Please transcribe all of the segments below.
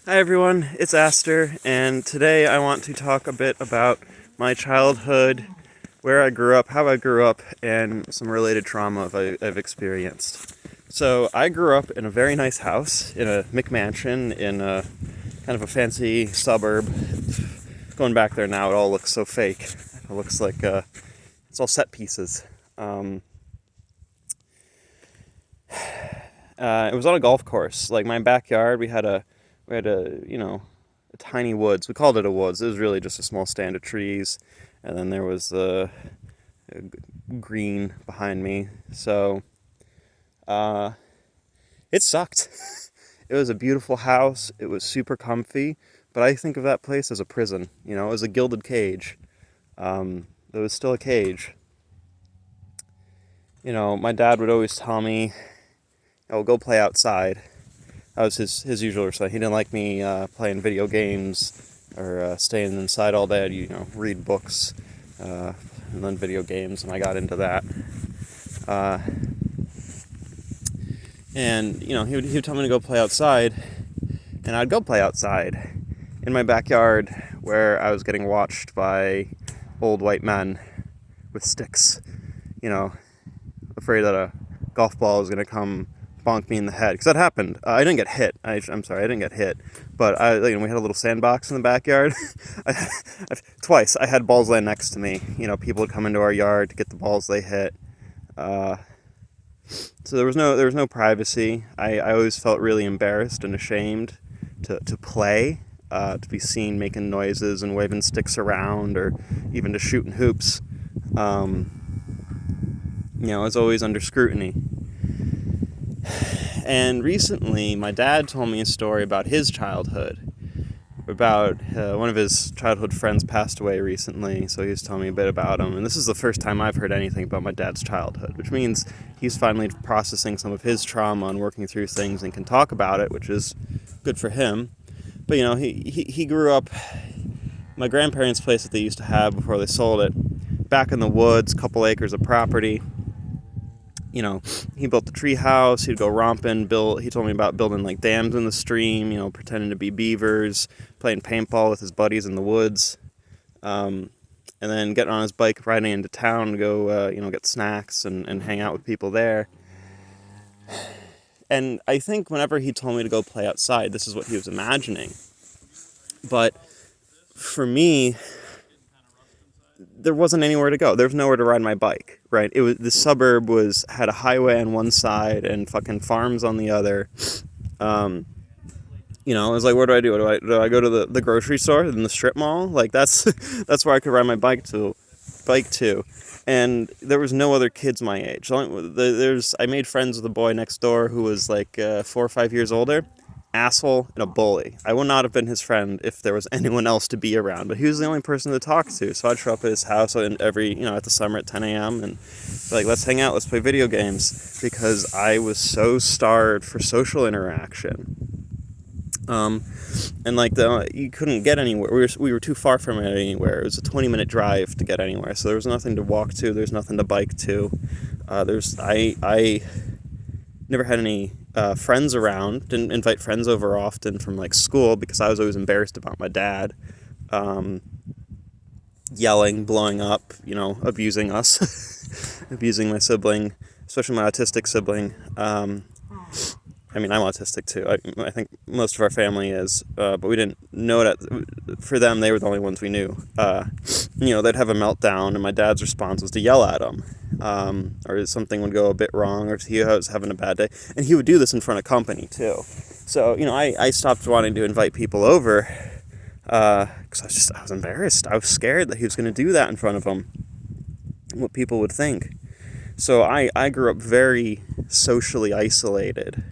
Hi everyone, it's Aster, and today I want to talk a bit about my childhood, where I grew up, how I grew up, and some related trauma I've experienced. So I grew up in a very nice house, in a McMansion, in a kind of a fancy suburb. Going back there now, it all looks so fake. It looks like it's all set pieces. Um, it was on a golf course. Like my backyard, we had a tiny woods. We called it a woods. It was really just a small stand of trees, and then there was a green behind me. So, uh, it sucked. It was a beautiful house. It was super comfy, but I think of that place as a prison. It was a gilded cage. It was still a cage. My dad would always tell me, "Oh, go play outside." That was his usual response. He didn't like me playing video games or staying inside all day. Read books and then video games, and I got into that. Uh, and he would tell me to go play outside, and I'd go play outside in my backyard where I was getting watched by old white men with sticks. Afraid that a golf ball was going to come bonk me in the head, because that happened. I didn't get hit. I'm sorry, I didn't get hit, but we had a little sandbox in the backyard. Twice I had balls land next to me. People would come into our yard to get the balls they hit. So there was no privacy. I always felt really embarrassed and ashamed to play, to be seen making noises and waving sticks around, or even to shooting hoops. I was always under scrutiny. And recently, my dad told me a story about his childhood. About one of his childhood friends passed away recently, so he was telling me a bit about him. And this is the first time I've heard anything about my dad's childhood, which means he's finally processing some of his trauma and working through things and can talk about it, which is good for him. But he grew up, my grandparents' place that they used to have before they sold it, back in the woods, couple acres of property. He built the tree house. He'd go romping. He told me about building like dams in the stream. Pretending to be beavers, playing paintball with his buddies in the woods, and then getting on his bike, riding into town to go, get snacks and hang out with people there. And I think whenever he told me to go play outside, this is what he was imagining. But for me, there wasn't anywhere to go. There was nowhere to ride my bike, right? The suburb had a highway on one side and fucking farms on the other. I was like, what do I do? Do I go to the grocery store and the strip mall? Like that's that's where I could ride my bike to. And there was no other kids my age. I made friends with a boy next door who was like 4 or 5 years older. Asshole and a bully. I would not have been his friend if there was anyone else to be around, but he was the only person to talk to. So I'd show up at his house at the summer at 10 a.m. and be like, let's hang out, let's play video games, because I was so starved for social interaction. You couldn't get anywhere. We were too far from it anywhere. It was a 20-minute drive to get anywhere, so there was nothing to walk to. There's nothing to bike to. I never had any friends around. Didn't invite friends over often from like school, because I was always embarrassed about my dad yelling, blowing up, abusing us, abusing my sibling, especially my autistic sibling. I'm autistic too. I think most of our family is, but we didn't know that. For them, they were the only ones we knew. They'd have a meltdown, and my dad's response was to yell at them, or something would go a bit wrong, or he was having a bad day, and he would do this in front of company too. So I stopped wanting to invite people over, because I was embarrassed. I was scared that he was going to do that in front of them, what people would think. So I grew up very socially isolated.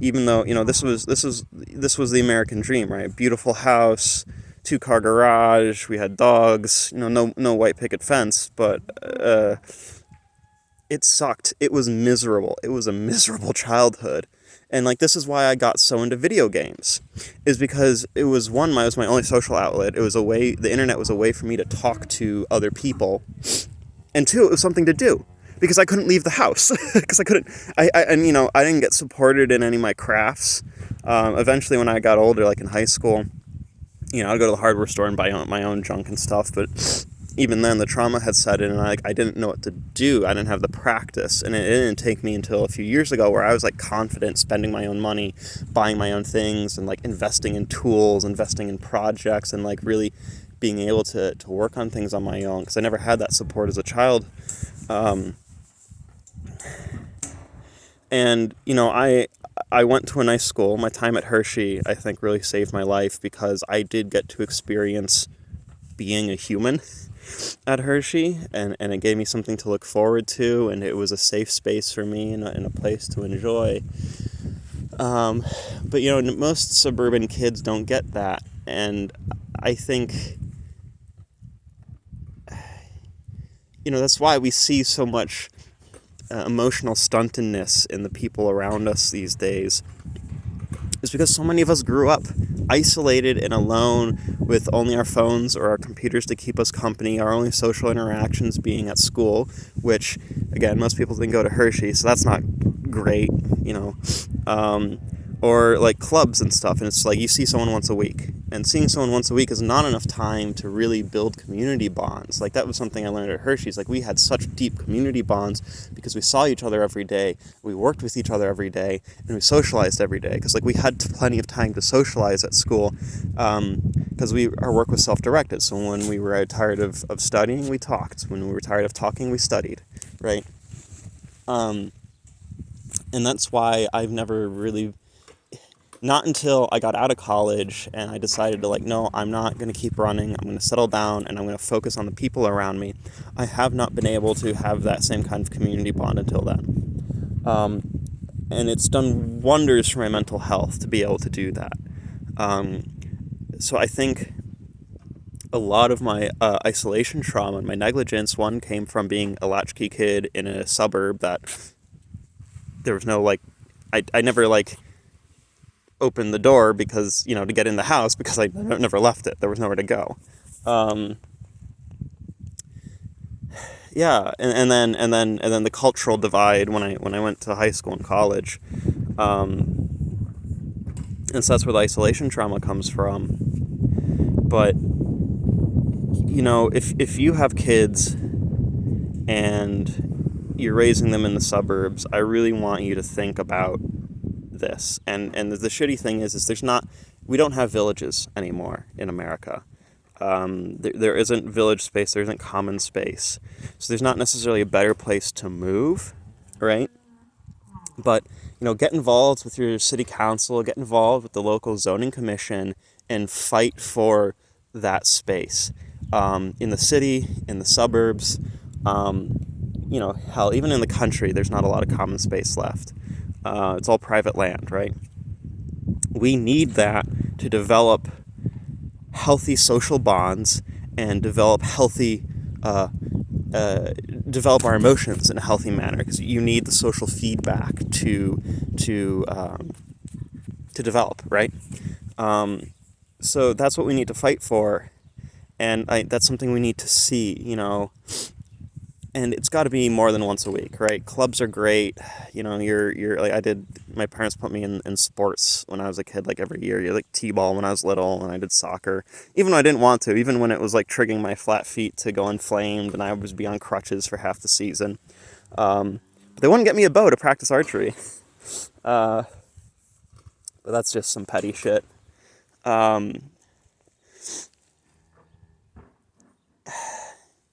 Even though this was the American dream, right? Beautiful house, 2-car garage. We had dogs. No white picket fence, but it sucked. It was miserable. It was a miserable childhood, and this is why I got so into video games, is because it was my only social outlet. It was a way. The internet was a way for me to talk to other people, and two, it was something to do, because I couldn't leave the house, because I didn't get supported in any of my crafts. Eventually, when I got older, like in high school, I'd go to the hardware store and buy my own junk and stuff. But even then, the trauma had set in, and I didn't know what to do. I didn't have the practice, and it didn't take me until a few years ago where I was like confident spending my own money, buying my own things, and like investing in tools, investing in projects, and like really being able to work on things on my own, because I never had that support as a child. Um, and I went to a nice school. My time at Hershey, I think, really saved my life because I did get to experience being a human at Hershey, and it gave me something to look forward to, and it was a safe space for me and a place to enjoy. Um, but most suburban kids don't get that, and I think that's why we see so much emotional stuntedness in the people around us these days, is because so many of us grew up isolated and alone with only our phones or our computers to keep us company, our only social interactions being at school, which, again, most people didn't go to Hershey, so that's not great, or like clubs and stuff, and it's like you see someone once a week, and seeing someone once a week is not enough time to really build community bonds. Like, that was something I learned at Hershey's. Like, we had such deep community bonds because we saw each other every day, we worked with each other every day, and we socialized every day, because like we had plenty of time to socialize at school, because our work was self-directed. So when we were tired of studying, we talked. When we were tired of talking, we studied, right? And that's why I've never really, not until I got out of college and I decided to, like, no, I'm not going to keep running. I'm going to settle down and I'm going to focus on the people around me. I have not been able to have that same kind of community bond until then. And it's done wonders for my mental health to be able to do that. So I think a lot of my isolation trauma and my negligence, one, came from being a latchkey kid in a suburb that there was no, like, I never, like, opened the door because, to get in the house, because I never left it. There was nowhere to go. Yeah, and then the cultural divide when I went to high school and college. And so that's where the isolation trauma comes from. But if you have kids and you're raising them in the suburbs, I really want you to think about this. And the shitty thing is we don't have villages anymore in America. There isn't village space, there isn't common space. So there's not necessarily a better place to move, right? But, get involved with your city council, get involved with the local zoning commission, and fight for that space. In the city, in the suburbs, hell, even in the country, there's not a lot of common space left. It's all private land, right? We need that to develop healthy social bonds and develop our emotions in a healthy manner, because you need the social feedback to develop, right? So that's what we need to fight for, and that's something we need to see, and it's got to be more than once a week, right? Clubs are great. You're like, my parents put me in sports when I was a kid, like every year. You're like t-ball when I was little, and I did soccer, even when I didn't want to, even when it was like triggering my flat feet to go inflamed and I would be on crutches for half the season. But they wouldn't get me a bow to practice archery. But that's just some petty shit.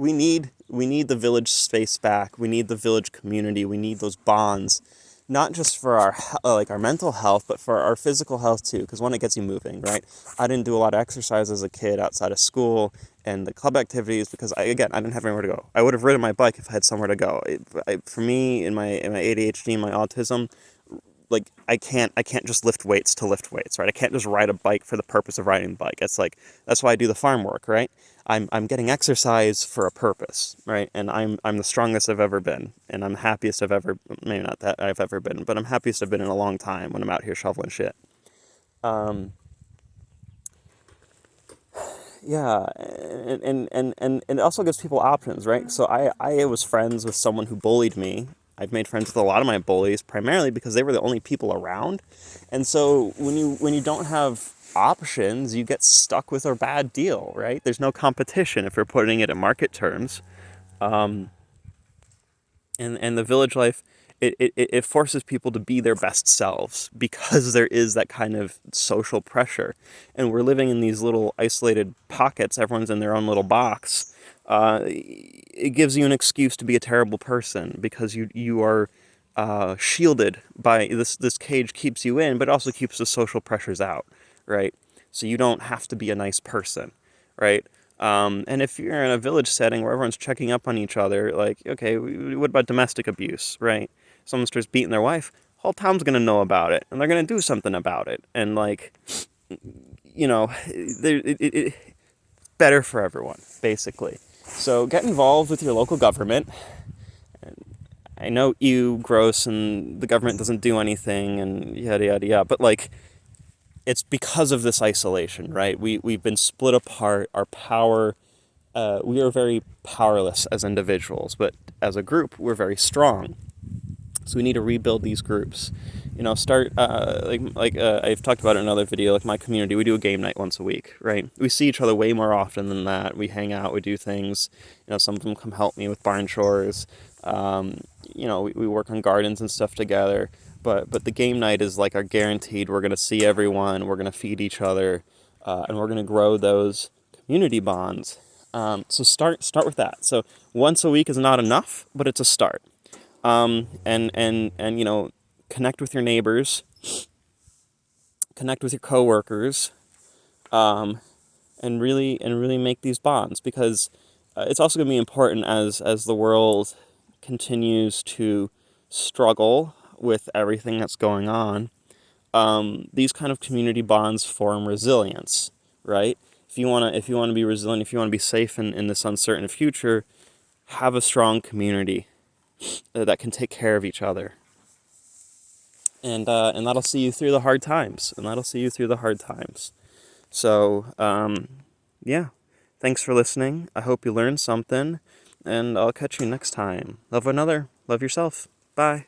We need the village space back. We need the village community. We need those bonds, not just for our mental health, but for our physical health too. Because one, it gets you moving, right? I didn't do a lot of exercise as a kid outside of school and the club activities because I didn't have anywhere to go. I would have ridden my bike if I had somewhere to go. For me, in my ADHD and my autism, like I can't just lift weights to lift weights, right? I can't just ride a bike for the purpose of riding a bike. It's like, that's why I do the farm work, right? I'm getting exercise for a purpose, right? And I'm the strongest I've ever been, and I'm happiest I've ever, maybe not that I've ever been, but I'm happiest I've been in a long time when I'm out here shoveling shit. Yeah, and it also gives people options, right? So I was friends with someone who bullied me I've made friends with a lot of my bullies primarily because they were the only people around. And so when you don't have options, you get stuck with a bad deal, right? There's no competition if we're putting it in market terms. And the village life, it forces people to be their best selves because there is that kind of social pressure. And we're living in these little isolated pockets. Everyone's in their own little box. It gives you an excuse to be a terrible person because you are shielded by this cage keeps you in, but also keeps the social pressures out, right? So you don't have to be a nice person, right? And if you're in a village setting where everyone's checking up on each other, like, okay, what about domestic abuse, right? Someone starts beating their wife, whole town's gonna know about it, and they're gonna do something about it, and like, it's better for everyone, basically. So get involved with your local government. I know gross, and the government doesn't do anything, and yada yada yada, but like, it's because of this isolation, right? We've been split apart. Our power, we are very powerless as individuals, but as a group, we're very strong. So we need to rebuild these groups. Start I've talked about it in another video. Like my community, we do a game night once a week, right? We see each other way more often than that. We hang out, we do things. Some of them come help me with barn chores. We work on gardens and stuff together. But the game night is like our guaranteed. We're gonna see everyone. We're gonna feed each other, and we're gonna grow those community bonds. So start with that. So once a week is not enough, but it's a start. And connect with your neighbors, connect with your coworkers, and really make these bonds, because it's also going to be important as the world continues to struggle with everything that's going on. These kind of community bonds form resilience, right? If you want to be resilient, if you want to be safe in this uncertain future, have a strong community that can take care of each other. And that'll see you through the hard times. So, yeah. Thanks for listening. I hope you learned something, and I'll catch you next time. Love one another. Love yourself. Bye.